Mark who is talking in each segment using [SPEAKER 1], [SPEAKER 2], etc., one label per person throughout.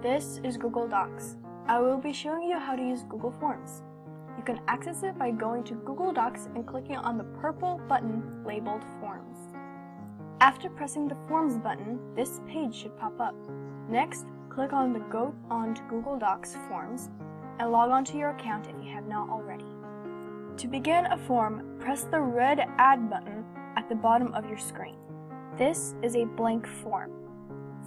[SPEAKER 1] This is Google Docs. I will be showing you how to use Google Forms. You can access it by going to Google Docs and clicking on the purple button labeled Forms. After pressing the Forms button, this page should pop up. Next, click on the Go On to Google Docs Forms and log on to your account if you have not already. To begin a form, press the red Add button at the bottom of your screen. This is a blank form.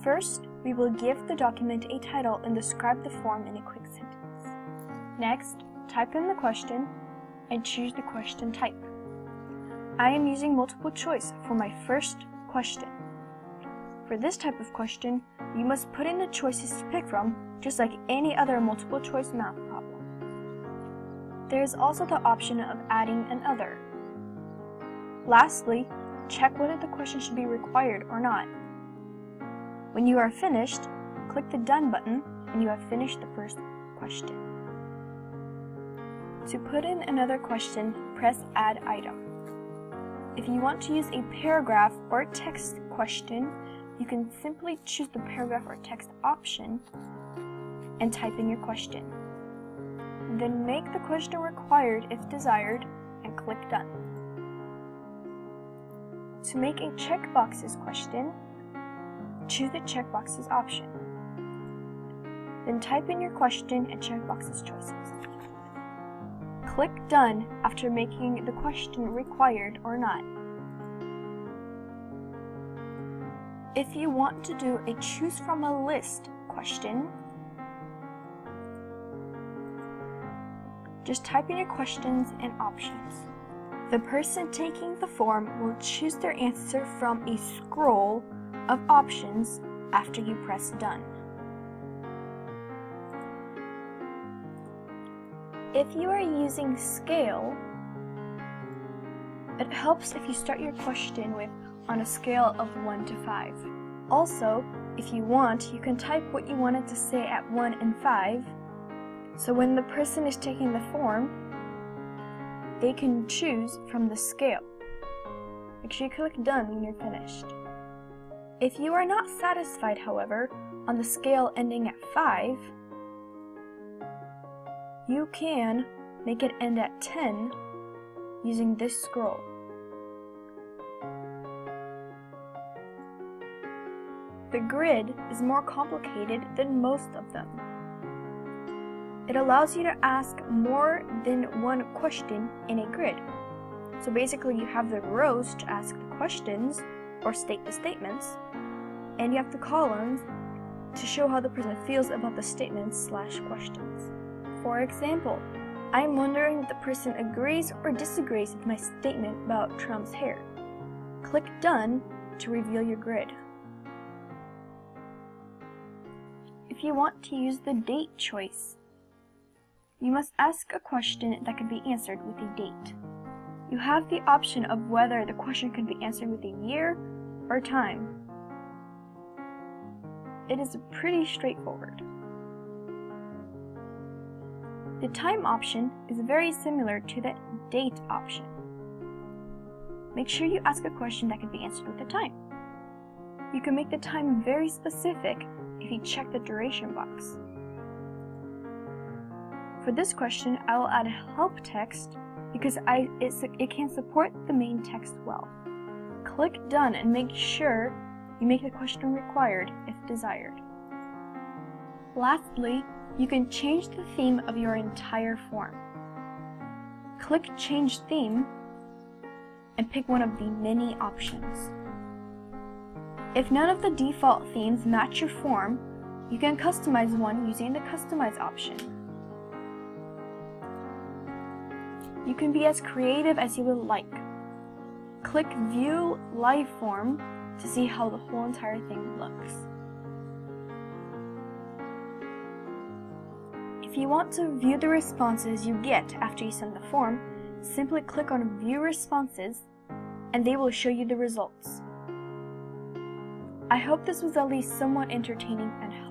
[SPEAKER 1] First, we will give the document a title and describe the form in a quick sentence. Next, type in the question and choose the question type. I am using multiple choice for my first question. For this type of question, you must put in the choices to pick from, just like any other multiple choice math problem. There is also the option of adding an other. Lastly, check whether the question should be required or not. When you are finished, click the Done button and you have finished the first question. To put in another question, press Add Item. If you want to use a paragraph or text question, you can simply choose the paragraph or text option and type in your question. Then make the question required if desired and click Done. To make a checkboxes question, choose the checkboxes option. Then type in your question and checkboxes choices. Click Done after making the question required or not. If you want to do a choose from a list question, just type in your questions and options. The person taking the form will choose their answer from a scroll of options after you press Done. If you are using scale, it helps if you start your question with on a scale of 1 to 5. Also, if you want, you can type what you wanted to say at 1 and 5, so when the person is taking the form, they can choose from the scale. Make sure you click Done when you're finished. If you are not satisfied, however, on the scale ending at 5, you can make it end at 10 using this scroll. The grid is more complicated than most of them. It allows you to ask more than one question in a grid. So basically you have the rows to ask the questions or state the statements, and you have the columns to show how the person feels about the statements/questions. For example, I am wondering if the person agrees or disagrees with my statement about Trump's hair. Click Done to reveal your grid. If you want to use the date choice, you must ask a question that can be answered with a date. You have the option of whether the question can be answered with a year or time. It is pretty straightforward. The time option is very similar to the date option. Make sure you ask a question that can be answered with a time. You can make the time very specific if you check the duration box. For this question, I will add help text because it can support the main text well. Click Done and make sure you make the question required if desired. Lastly, you can change the theme of your entire form. Click Change Theme and pick one of the many options. If none of the default themes match your form, you can customize one using the Customize option. You can be as creative as you would like. Click View Live Form to see how the whole entire thing looks. If you want to view the responses you get after you send the form, simply click on View Responses and they will show you the results. I hope this was at least somewhat entertaining and helpful.